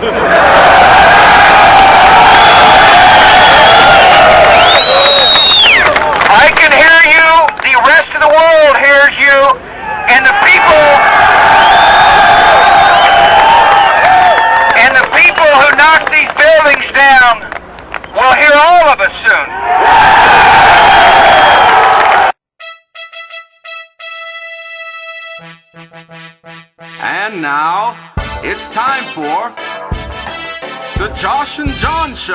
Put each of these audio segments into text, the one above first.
I can hear you. The rest of the world hears you. And the people who knock these buildings down will hear all of us soon. And now, it's time for the Josh and John Show.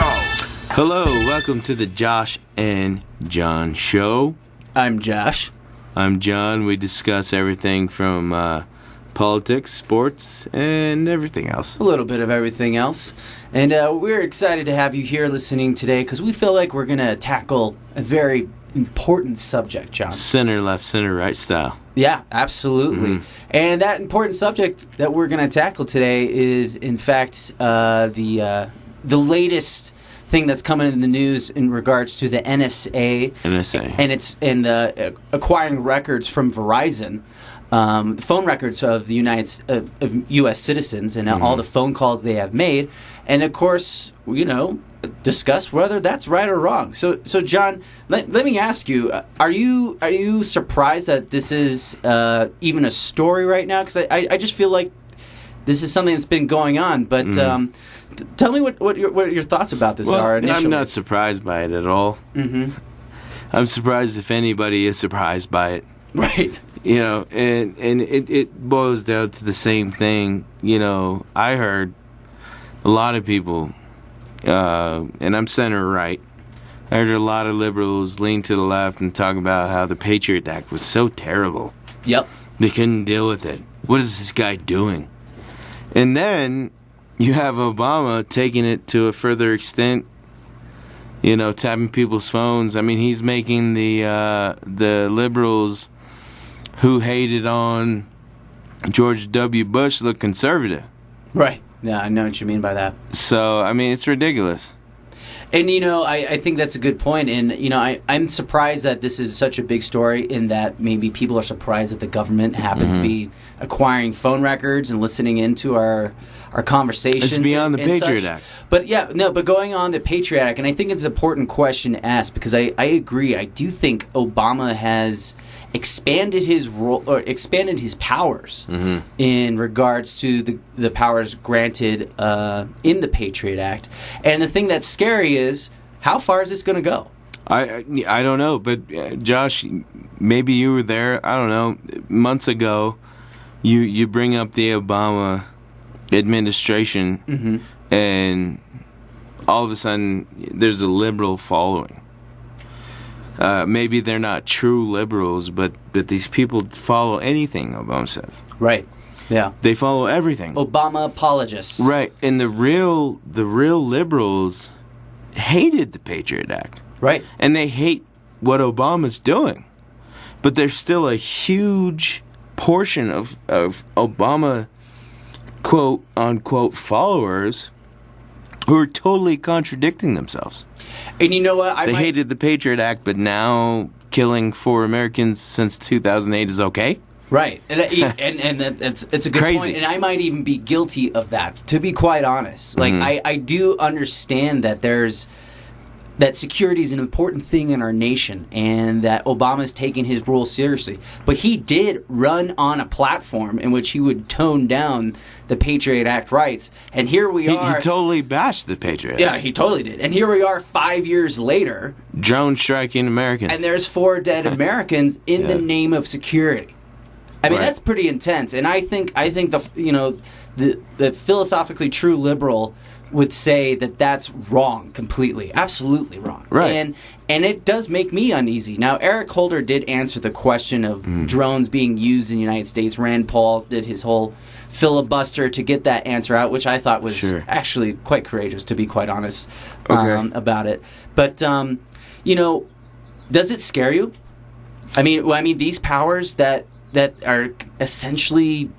Hello, welcome to the Josh and John Show. I'm Josh. I'm John. We discuss everything from politics, sports, and everything else. A little bit of everything else. And we're excited to have you here listening today because we feel like we're going to tackle a very important subject, John. Center, left, center, right style. Yeah, absolutely. Mm-hmm. And that important subject that we're going to tackle today is, in fact, the latest thing that's coming in the news in regards to the NSA. And it's in the acquiring records from Verizon. Phone records of the of U.S. citizens and all the phone calls they have made, and of course, discuss whether that's right or wrong. So John, let me ask you: Are you surprised that this is even a story right now? Because I just feel like this is something that's been going on. But tell me what your thoughts about this are initially. I'm not surprised by it at all. Mm-hmm. I'm surprised if anybody is surprised by it. Right. And it boils down to the same thing. I heard a lot of people, and I'm center right, I heard a lot of liberals lean to the left and talk about how the Patriot Act was so terrible. Yep. They couldn't deal with it. What is this guy doing? And then you have Obama taking it to a further extent, tapping people's phones. I mean, he's making the liberals who hated on George W. Bush look conservative. Right. Yeah, I know what you mean by that. So, I mean, it's ridiculous. And, I think that's a good point. And, I'm surprised that this is such a big story in that maybe people are surprised that the government happens to be acquiring phone records and listening into our conversations. It's beyond the Patriot Act. But going on the Patriot Act, and I think it's an important question to ask because I agree. I do think Obama has expanded his role or expanded his powers in regards to the powers granted in the Patriot Act. And the thing that's scary is how far is this going to go? I don't know, but Josh, maybe you were there. I don't know. Months ago, you bring up the Obama administration, and all of a sudden there's a liberal following. Maybe they're not true liberals, but these people follow anything Obama says. Right. Yeah. They follow everything. Obama apologists. Right. And the real liberals hated the Patriot Act. Right. And they hate what Obama's doing. But there's still a huge portion of Obama quote unquote followers who are totally contradicting themselves. And you know what? They hated the Patriot Act, but now killing 4 Americans since 2008 is okay? Right. And it's a good Crazy point. And I might even be guilty of that, to be quite honest. Like, I do understand that that security is an important thing in our nation and that Obama's taking his role seriously. But he did run on a platform in which he would tone down the Patriot Act rights. And here we are. He totally bashed the Patriot Act. Yeah, he totally did. And here we are 5 years later. Drone striking Americans. And there's 4 dead Americans in the name of security. I mean, that's pretty intense. And I think the philosophically true liberal would say that that's wrong completely. Absolutely wrong. Right. And it does make me uneasy. Now, Eric Holder did answer the question of drones being used in the United States. Rand Paul did his whole filibuster to get that answer out, which I thought was actually quite courageous, to be quite honest, about it. But, does it scare you? I mean, these powers that are essentially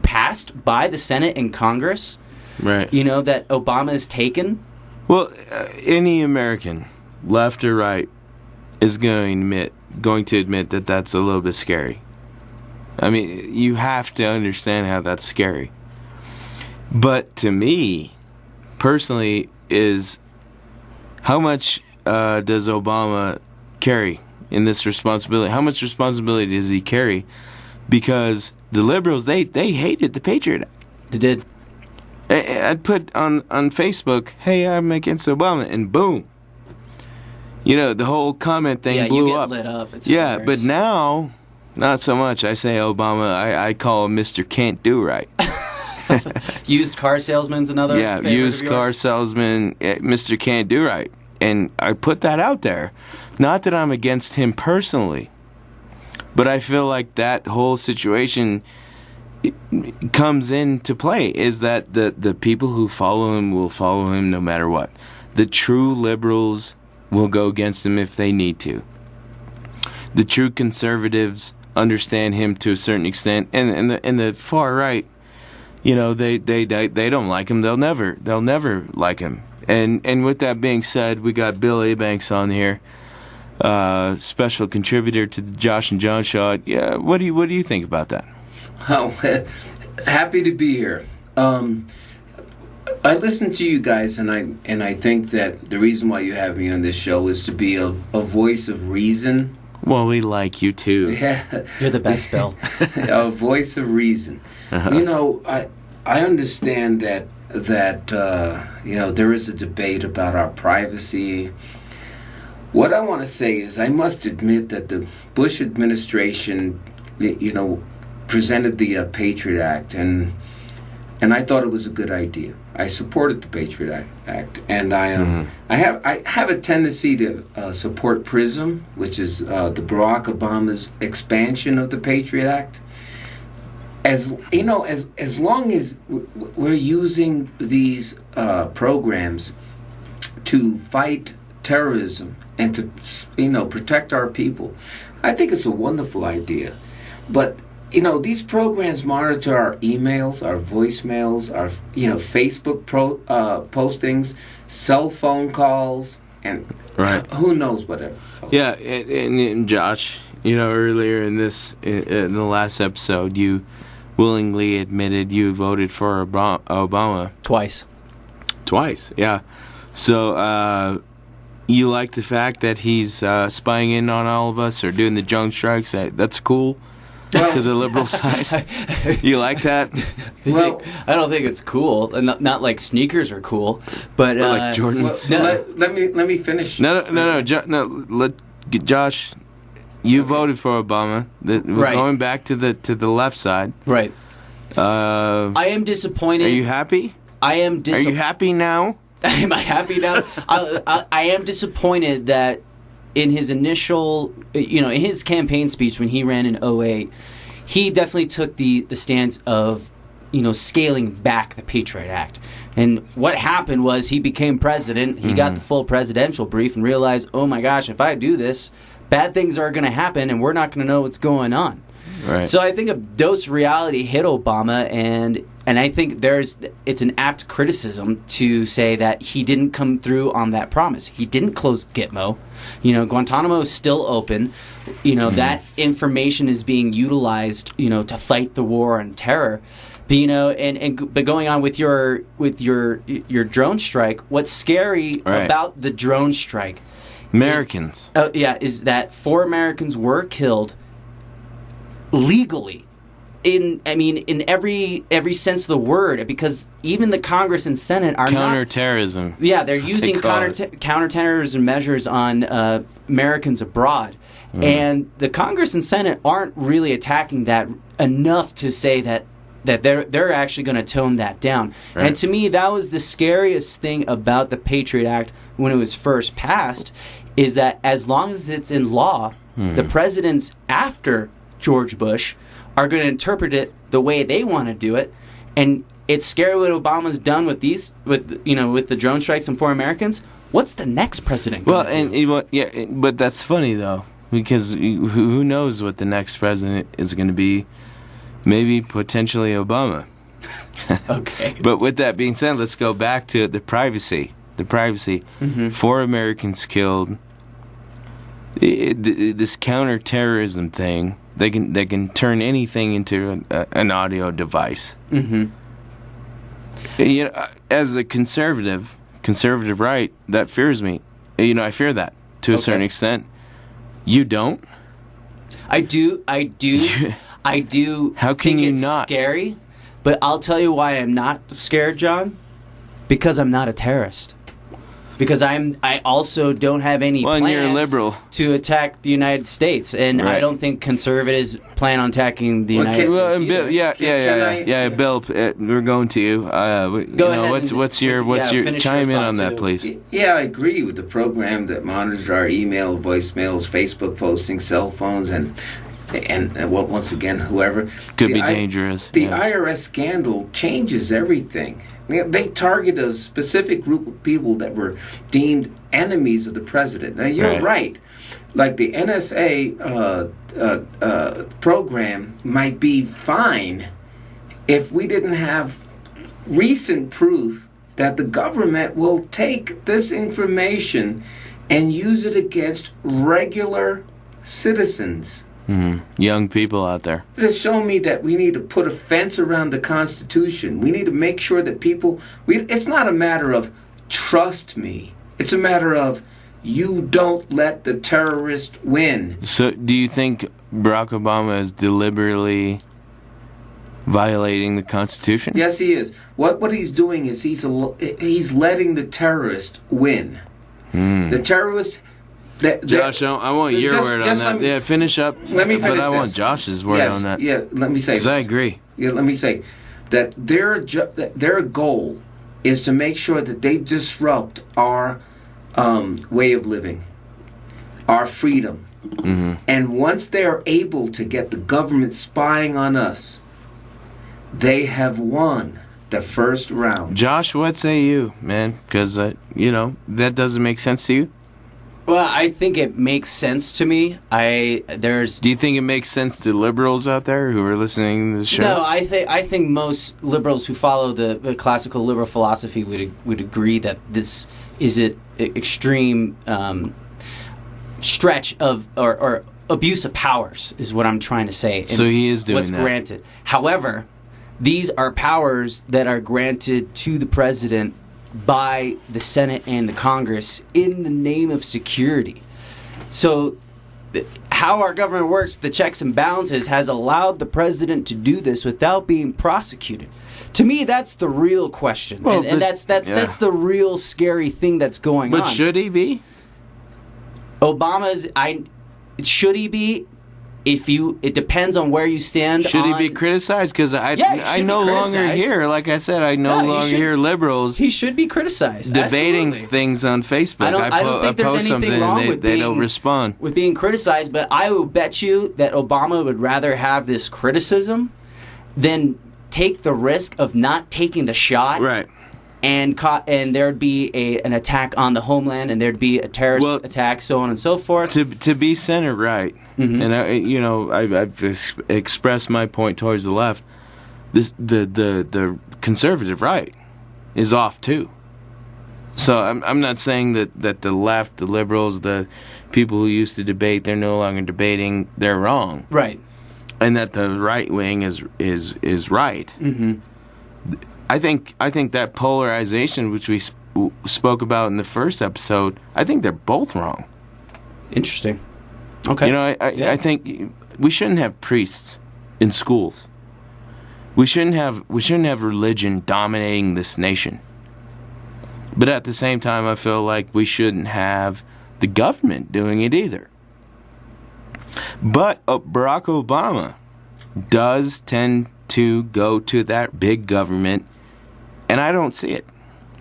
passed by the Senate and Congress, right? That Obama has taken. Well, any American, left or right, is going to admit that that's a little bit scary. I mean, you have to understand how that's scary. But to me, personally is how much does Obama carry in this responsibility? How much responsibility does he carry? Because the liberals, they hated the Patriot Act. They did. I'd put on Facebook, hey, I'm against Obama, and boom. The whole comment thing blew you get up. lit up. It's Yeah, hilarious. but now, not so much. I say Obama, I call him Mr. Can't Do Right. Used car salesman's another favorite used of car yours? salesman, Mr. Can't Do Right. And I put that out there. Not that I'm against him personally, but I feel like that whole situation comes into play, is that the people who follow him will follow him no matter what. The true liberals will go against him if they need to. The true conservatives understand him to a certain extent, and the far right, they don't like him. They'll never like him. And with that being said, we got Bill Ebanks on here, special contributor to the Josh and John Show. Yeah, what do you think about that? Oh, happy to be here. I listen to you guys, and I think that the reason why you have me on this show is to be a voice of reason. Well, we like you too. Yeah, You're the best, Bill. a voice of reason. I understand that there is a debate about our privacy. What I want to say is, I must admit that the Bush administration, presented the Patriot Act, and I thought it was a good idea. I supported the Patriot Act, and I have a tendency to support PRISM, which is the Barack Obama's expansion of the Patriot Act. As long as we're using these programs to fight terrorism and to protect our people, I think it's a wonderful idea. But these programs monitor our emails, our voicemails, our Facebook postings, cell phone calls, and who knows whatever. Yeah, and Josh, earlier in the last episode, you willingly admitted you voted for Obama Twice. Yeah. So you like the fact that he's spying in on all of us or doing the drone strikes? That's cool. To the liberal side, you like that? I don't think it's cool. Not like sneakers are cool, but or like Jordans. Let me finish. No. Josh, you voted for Obama. We're going back to the left side. Right. I am disappointed. Are you happy? I am. Are you happy now? Am I happy now? I am disappointed that in his initial, in his campaign speech when he ran in 2008, he definitely took the stance of, scaling back the Patriot Act. And what happened was he became president, he got the full presidential brief and realized, oh my gosh, if I do this, bad things are going to happen and we're not going to know what's going on. Right. So I think a dose of reality hit Obama, and I think it's an apt criticism to say that he didn't come through on that promise. He didn't close Gitmo. Guantanamo is still open. That information is being utilized, to fight the war on terror. But but going on with your drone strike, what's scary about the drone strike? Americans. Is that 4 Americans were killed legally. In every sense of the word, because even the Congress and Senate are counterterrorism. They're using counterterrorism measures on Americans abroad, and the Congress and Senate aren't really attacking that enough to say that they're actually going to tone that down. Right. And to me, that was the scariest thing about the Patriot Act when it was first passed, is that as long as it's in law, the presidents after George Bush are going to interpret it the way they want to do it, and it's scary what Obama's done with with the drone strikes on 4 Americans. What's the next president going to do? But that's funny though, because who knows what the next president is going to be? Maybe potentially Obama. Okay. But with that being said, let's go back to the privacy. 4 Americans killed. This counterterrorism thing. They can turn anything into an audio device. You know, as a conservative right, that fears me. You know, I fear that to a certain extent. You don't? I do. I do. How can think you it's not? Scary, but I'll tell you why I'm not scared, John. Because I'm not a terrorist. Because I also don't have any Well, and plans you're a liberal. to attack the United States, and I Right. don't think conservatives plan on attacking the United Well, States. and Bill, either. yeah, Bill, we're going to you. Go ahead. What's your finish chime your in on response that, too. please? Yeah, I agree with the program that monitors our email, voicemails, Facebook postings, cell phones, and once again, whoever. Could be dangerous. The yeah. IRS scandal changes everything. They target a specific group of people that were deemed enemies of the president. Now, you're right. Like the NSA program might be fine if we didn't have recent proof that the government will take this information and use it against regular citizens. Young people out there. Just show me that we need to put a fence around the Constitution. We need to make sure that people... it's not a matter of trust me. It's a matter of you don't let the terrorist win. So, do you think Barack Obama is deliberately violating the Constitution? Yes, he is. What he's doing is he's letting the terrorist win. The terrorists... Josh, I want your word on that. Yeah, finish up. Let me finish But I this. want Josh's word on that. Yeah, let me say this. Because I agree. Yeah, let me say that their goal is to make sure that they disrupt our way of living, our freedom. And once they are able to get the government spying on us, they have won the first round. Josh, what say you, man? Because, that doesn't make sense to you? Well, I think it makes sense to me. Do you think it makes sense to liberals out there who are listening to the show? No, I think most liberals who follow the classical liberal philosophy would agree that this is an extreme stretch of or abuse of powers is what I'm trying to say. So he is doing what's that. granted. However, these are powers that are granted to the president by the Senate and the Congress in the name of security. So how our government works, the checks and balances, has allowed the president to do this without being prosecuted. To me, that's the real question. Well, and that's the real scary thing that's going on. But should he be? Should he be? It depends on where you stand. Should he be criticized? Because I no longer hear, like I said, I no longer hear liberals. He should be criticized. Debating Absolutely. things on Facebook. I don't think there's post something anything wrong and with they don't respond. with being criticized, but I will bet you that Obama would rather have this criticism than take the risk of not taking the shot. Right. And there'd be an attack on the homeland, and there'd be a terrorist attack, so on and so forth. To be center right, and I've expressed my point towards the left. The conservative right is off too. So I'm not saying that the left, the liberals, the people who used to debate, they're no longer debating. They're wrong, Right. and that the right wing is right. Mm-hmm. I think that polarization, which we spoke about in the first episode, I think they're both wrong. Interesting. Okay. I think we shouldn't have priests in schools. We shouldn't have religion dominating this nation. But at the same time, I feel like we shouldn't have the government doing it either. But Barack Obama does tend to go to that big government, and I don't see it.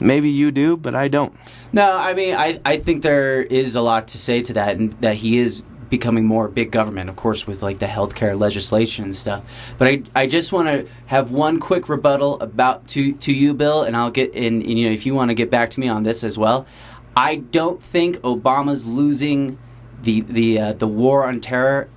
Maybe you do, but I don't. No, I mean, I think there is a lot to say to that, and that he is becoming more big government, of course, with like the healthcare legislation and stuff. But I just want to have one quick rebuttal to you, Bill, and I'll get in. If you want to get back to me on this as well, I don't think Obama's losing the war on terror.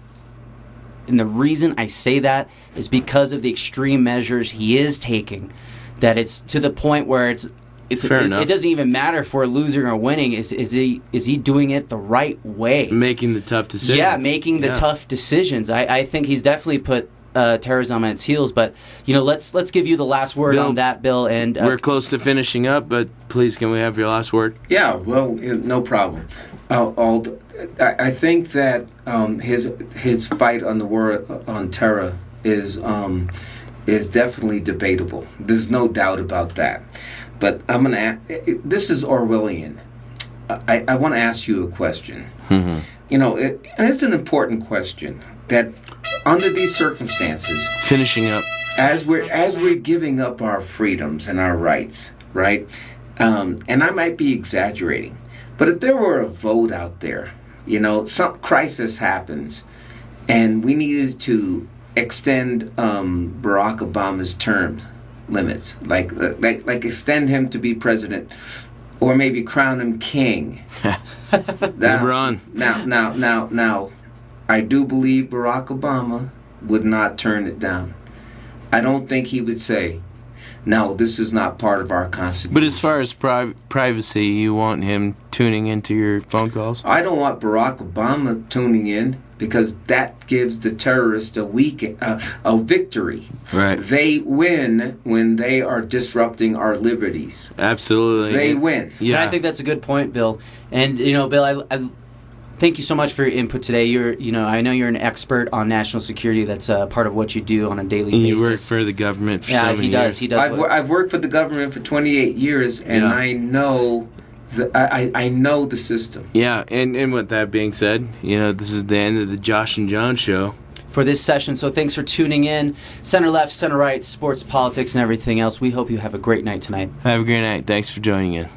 And the reason I say that is because of the extreme measures he is taking. That it's to the point where it doesn't even matter if we're losing or winning. Is he doing it the right way? Making the tough decisions. Yeah, making the tough decisions. I think he's definitely put terrorism on its heels. But let's give you the last word Bill, on that, Bill. And we're close to finishing up, but please, can we have your last word? Yeah, well, no problem. I think that his fight on the war on terror is definitely debatable. There's no doubt about that. But this is Orwellian. I want to ask you a question. Mm-hmm. And it's an important question that under these circumstances, Finishing up. as we're giving up our freedoms and our rights, right? And I might be exaggerating, but if there were a vote out there, some crisis happens, and we needed to extend Barack Obama's term limits, like extend him to be president, or maybe crown him king. LeBron. Now, I do believe Barack Obama would not turn it down. I don't think he would say, no, this is not part of our Constitution. But as far as privacy, you want him tuning into your phone calls? I don't want Barack Obama tuning in, because that gives the terrorists a victory. Right. They win when they are disrupting our liberties. Absolutely. They win. Yeah. And I think that's a good point, Bill. And Bill, I thank you so much for your input today. I know you're an expert on national security. That's part of what you do on a daily basis. You work for the government for so many years. He does. I've worked for the government for 28 years, and Yeah. I know I know the system. Yeah, and with that being said, this is the end of the Josh and John show. For this session, so thanks for tuning in. Center left, center right, sports, politics, and everything else. We hope you have a great night tonight. Have a great night. Thanks for joining in.